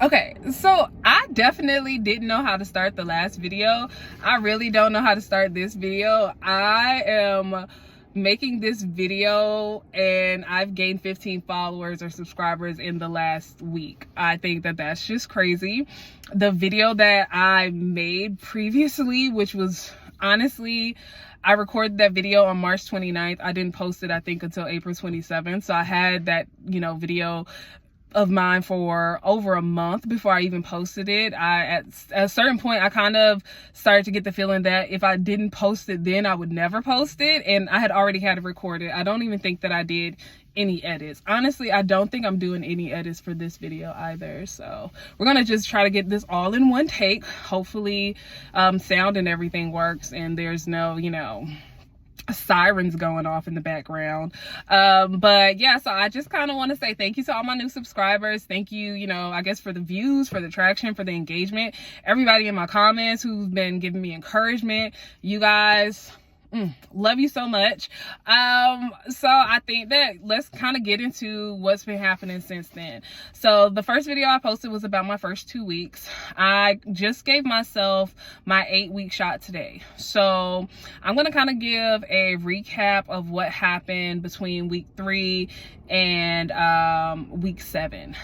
Okay, so I definitely didn't know how to start the last video. I really don't know how to start this video. I am making this video and I've gained 15 followers or subscribers in the last week. I think that that's just crazy. The video that I made previously, which was honestly, I recorded that video on March 29th. I didn't post it, I think, until April 27th. So I had that, video of mine for over a month before I even posted it. At a certain point, I kind of started to get the feeling that if I didn't post it then, I would never post it. And I had already had it recorded. I don't even think that I did any edits. Honestly, I don't think I'm doing any edits for this video either. So we're gonna just try to get this all in one take. Hopefully sound and everything works and there's no, sirens going off in the background. But yeah, so I just kind of want to say thank you to all my new subscribers. Thank you, I guess, for the views, for the traction, for the engagement, everybody in my comments who's been giving me encouragement. You guys, love you so much. So I think that let's kind of get into what's been happening since then. So the first video I posted was about my first 2 weeks. I just gave myself my 8-week shot today. So I'm going to kind of give a recap of what happened between week 3 and week 7.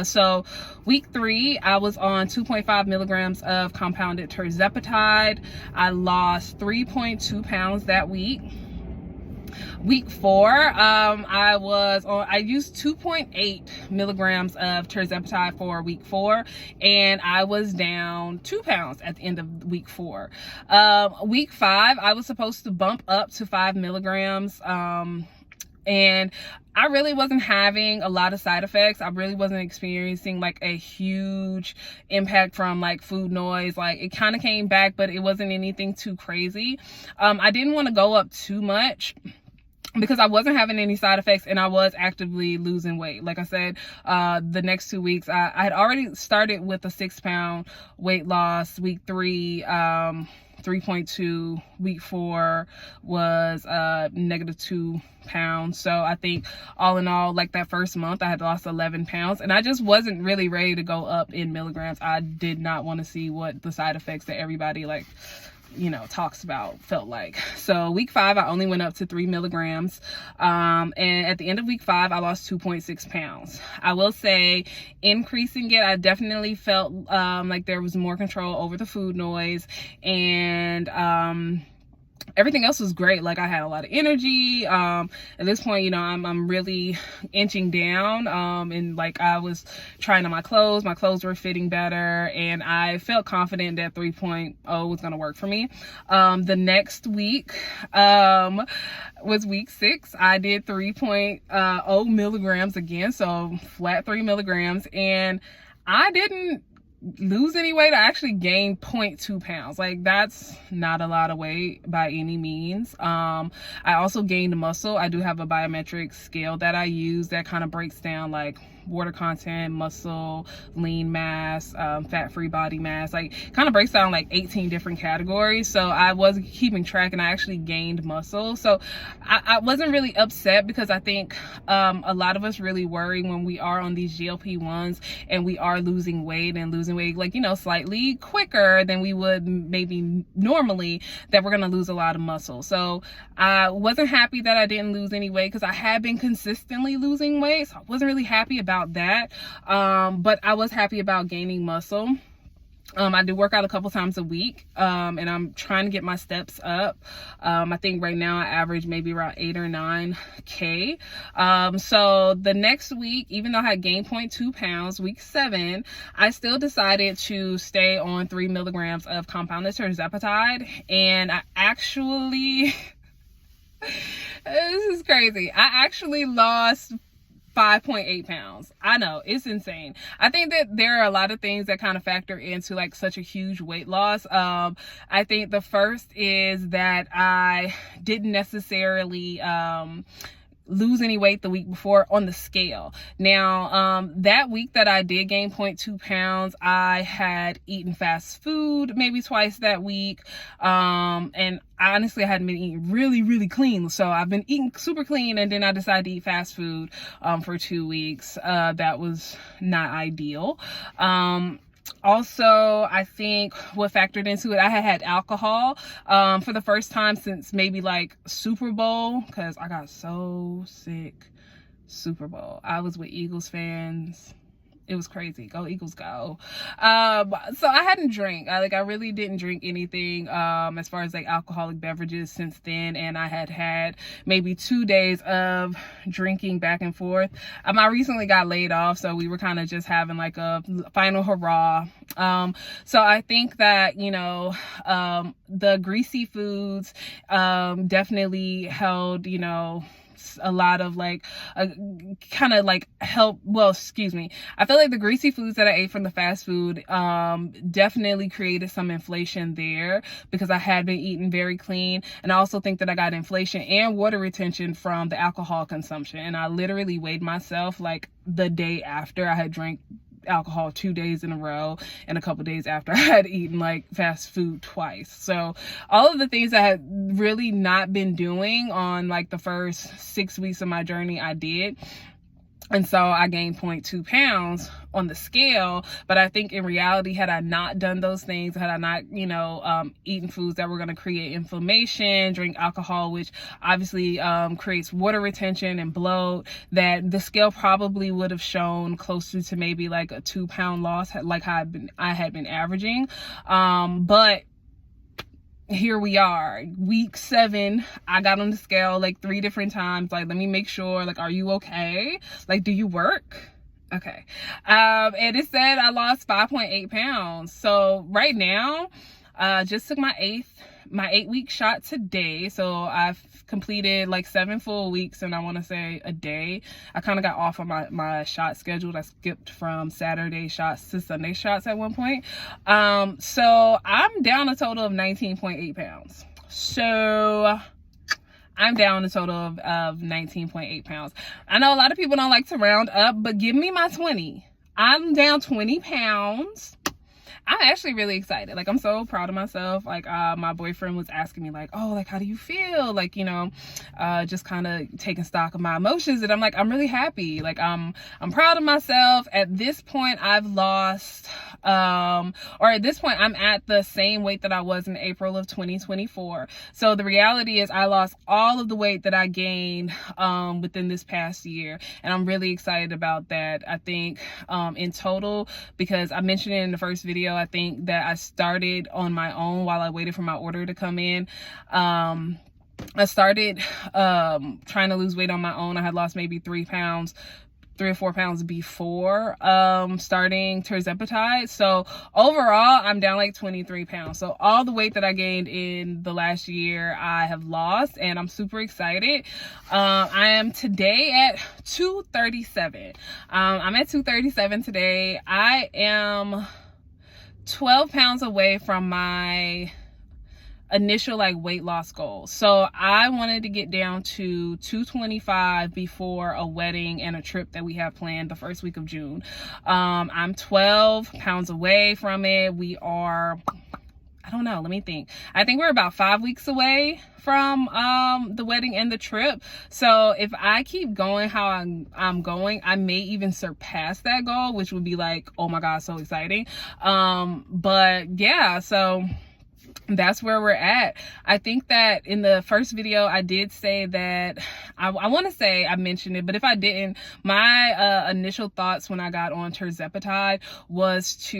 So week 3, I was on 2.5 milligrams of compounded Tirzepatide. I lost 3.2 pounds that week. Week 4, I used 2.8 milligrams of Tirzepatide for week 4, and I was down 2 pounds at the end of week 4. Week 5, I was supposed to bump up to 5 milligrams. And I really wasn't having a lot of side effects. I really wasn't experiencing like a huge impact from like food noise. Like it kind of came back, but it wasn't anything too crazy. I didn't want to go up too much because I wasn't having any side effects and I was actively losing weight. Like I said, the next 2 weeks, I had already started with a 6-pound weight loss. Week 3, 3.2. Week 4 was -2 pounds. So I think all in all, like that first month, I had lost 11 pounds and I just wasn't really ready to go up in milligrams. I did not want to see what the side effects that everybody talks about felt like. So week 5, I only went up to 3 milligrams. And at the end of week 5, I lost 2.6 pounds. I will say, increasing it, I definitely felt like there was more control over the food noise, and everything else was great. Like I had a lot of energy. At this point, I'm really inching down. And like I was trying on my clothes were fitting better, and I felt confident that 3.0 was going to work for me. The next week was week 6. I did 3.0 milligrams again, so flat 3 milligrams, and I didn't lose any weight. I actually gained 0.2 pounds. Like that's not a lot of weight by any means. I also gained muscle. I do have a biometric scale that I use that kind of breaks down like water content, muscle, lean mass, fat-free body mass, like kind of breaks down like 18 different categories. So I was keeping track and I actually gained muscle. So I wasn't really upset because I think a lot of us really worry when we are on these GLP-1s and we are losing weight like, slightly quicker than we would maybe normally, that we're going to lose a lot of muscle. So I wasn't happy that I didn't lose any weight because I had been consistently losing weight. So I wasn't really happy about that. But I was happy about gaining muscle. I do work out a couple times a week, and I'm trying to get my steps up. I think right now I average maybe around 8 or 9K. So the next week, even though I had gained 0.2 pounds, week 7, I still decided to stay on 3 milligrams of compounded Tirzepatide, and I actually, this is crazy. I actually lost 5.8 pounds. I know, it's insane. I think that there are a lot of things that kind of factor into like such a huge weight loss. I think the first is that I didn't necessarily lose any weight the week before on the scale. Now, that week that I did gain 0.2 pounds, I had eaten fast food maybe twice that week. And honestly, I hadn't been eating really clean. So I've been eating super clean, and then I decided to eat fast food, for 2 weeks. That was not ideal. Also, I think what factored into it, I had alcohol for the first time since maybe like Super Bowl, because I got so sick Super Bowl. I was with Eagles fans. It was crazy. Go Eagles, go. So I hadn't drank. I really didn't drink anything as far as like alcoholic beverages since then, and I had maybe 2 days of drinking back and forth. I recently got laid off, so we were kind of just having like a final hurrah. So I think that, you know, the greasy foods definitely held, you know, a lot of like kind of like help. Well, excuse me, I feel like the greasy foods that I ate from the fast food definitely created some inflation there, because I had been eating very clean, and I also think that I got inflation and water retention from the alcohol consumption. And I literally weighed myself like the day after I had drank alcohol 2 days in a row, and a couple days after I had eaten like fast food twice. So all of the things I had really not been doing on like the first 6 weeks of my journey, I did. And so I gained 0.2 pounds on the scale. But I think in reality, had I not done those things, had I not, you know, eaten foods that were going to create inflammation, drink alcohol, which obviously creates water retention and bloat, that the scale probably would have shown closer to maybe like a 2 pound loss, like I had been averaging. But here we are, week 7. I got on the scale like 3 different times. Like, let me make sure, like, are you okay? Like, do you work? Okay. And it said I lost 5.8 pounds. So right now, just took my 8-week shot today. So I've completed like 7 full weeks, and I want to say a day. I kind of got off of my shot schedule. I skipped from Saturday shots to Sunday shots at one point. So I'm down a total of 19.8 pounds. So I'm down a total of 19.8 pounds. I know a lot of people don't like to round up, but give me my 20. I'm down 20 pounds. I'm actually really excited. Like, I'm so proud of myself. Like, my boyfriend was asking me like, oh, like, how do you feel? Like, you know, just kind of taking stock of my emotions. And I'm like, I'm really happy. Like, I'm proud of myself. At this point, I've lost, or at this point, I'm at the same weight that I was in April of 2024. So the reality is I lost all of the weight that I gained within this past year. And I'm really excited about that. I think in total, because I mentioned it in the first video, I think that I started on my own while I waited for my order to come in. I started trying to lose weight on my own. I had lost maybe 3 or 4 pounds before starting Tirzepatide. So overall, I'm down like 23 pounds. So all the weight that I gained in the last year, I have lost, and I'm super excited. I am today at 237. I'm at 237 today. I am 12 pounds away from my initial like weight loss goal. So I wanted to get down to 225 before a wedding and a trip that we have planned the first week of June. I'm 12 pounds away from it. We are, I don't know, let me think. I think we're about 5 weeks away from the wedding and the trip. So if I keep going how I'm going, I may even surpass that goal, which would be like, oh my God, so exciting. But yeah, so that's where we're at. I think that in the first video, I did say that, I want to say I mentioned it, but if I didn't, my initial thoughts when I got on Tirzepatide was to,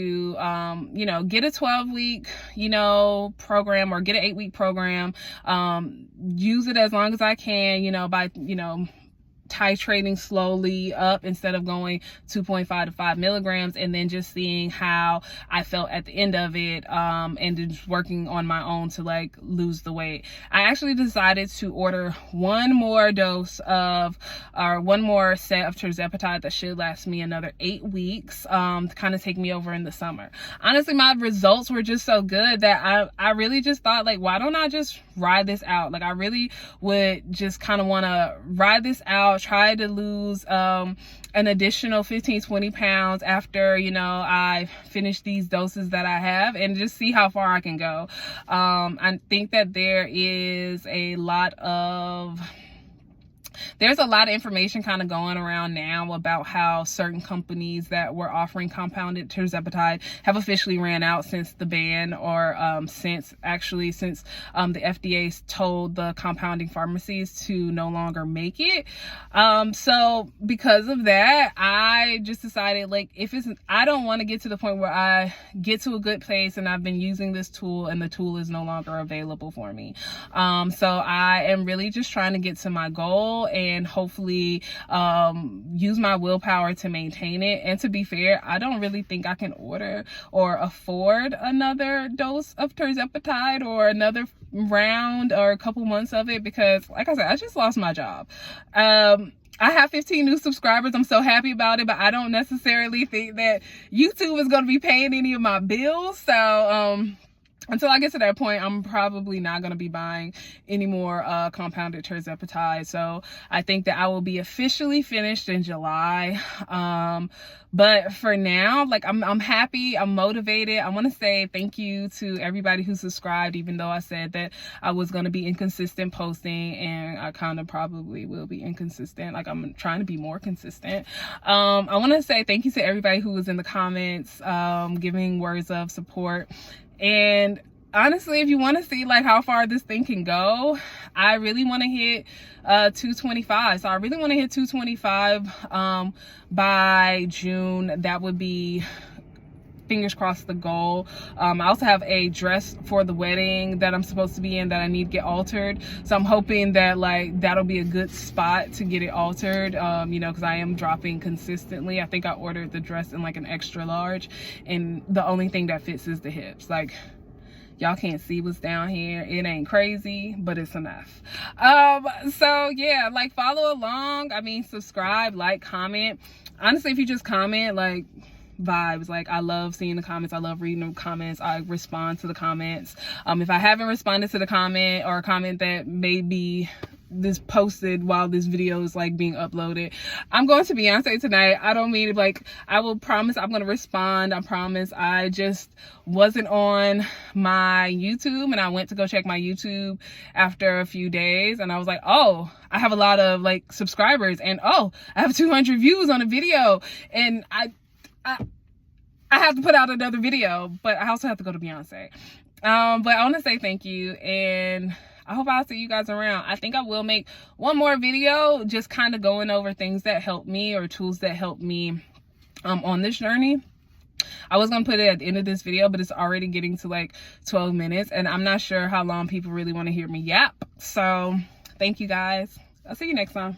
you know, get a 12-week, you know, program, or get an 8-week program, use it as long as I can, you know, by, you know, titrating slowly up instead of going 2.5 to 5 milligrams, and then just seeing how I felt at the end of it, and just working on my own to like lose the weight. I actually decided to order one more dose of, or one more set of Tirzepatide that should last me another 8 weeks, to kind of take me over in the summer. Honestly, my results were just so good that I really just thought, like, why don't I just ride this out? Like, I really would just kind of want to ride this out, try to lose an additional 15-20 pounds after, you know, I finish these doses that I have, and just see how far I can go. I think that there's a lot of information kind of going around now about how certain companies that were offering compounded Tirzepatide have officially ran out since the ban, or since the FDA told the compounding pharmacies to no longer make it. So because of that, I just decided, like, I don't want to get to the point where I get to a good place and I've been using this tool and the tool is no longer available for me. So I am really just trying to get to my goal and hopefully use my willpower to maintain it. And to be fair, I don't really think I can order or afford another dose of Tirzepatide or another round or a couple months of it, because like I said, I just lost my job. I have 15 new subscribers. I'm so happy about it, but I don't necessarily think that YouTube is going to be paying any of my bills. So until I get to that point, I'm probably not going to be buying any more compounded Tirzepatide. So I think that I will be officially finished in July. But for now, like, I'm happy, I'm motivated. I want to say thank you to everybody who subscribed, even though I said that I was going to be inconsistent posting, and I kind of probably will be inconsistent. Like, I'm trying to be more consistent. I want to say thank you to everybody who was in the comments, giving words of support. And honestly, if you want to see like how far this thing can go, I really want to hit 225. So I really want to hit 225 by June. That would be, fingers crossed, the goal. I also have a dress for the wedding that I'm supposed to be in that I need to get altered. So I'm hoping that like that'll be a good spot to get it altered, you know, because I am dropping consistently. I think I ordered the dress in like an extra large, and the only thing that fits is the hips. Like, y'all can't see what's down here. It ain't crazy, but it's enough. So yeah, like, follow along. I mean, subscribe, like, comment. Honestly, if you just comment, like, vibes. Like, I love seeing the comments. I love reading the comments. I respond to the comments. If I haven't responded to the comment, or a comment that may be this posted while this video is like being uploaded, I'm going to Beyonce tonight. I don't mean it, like, I will promise I'm going to respond. I promise. I just wasn't on my YouTube, and I went to go check my YouTube after a few days, and I was like, oh, I have a lot of like subscribers, and oh, I have 200 views on a video, and I have to put out another video, but I also have to go to Beyonce. But I want to say thank you, and I hope I'll see you guys around. I think I will make one more video just kind of going over things that helped me, or tools that helped me on this journey. I was going to put it at the end of this video, but it's already getting to like 12 minutes, and I'm not sure how long people really want to hear me yap. So thank you guys. I'll see you next time.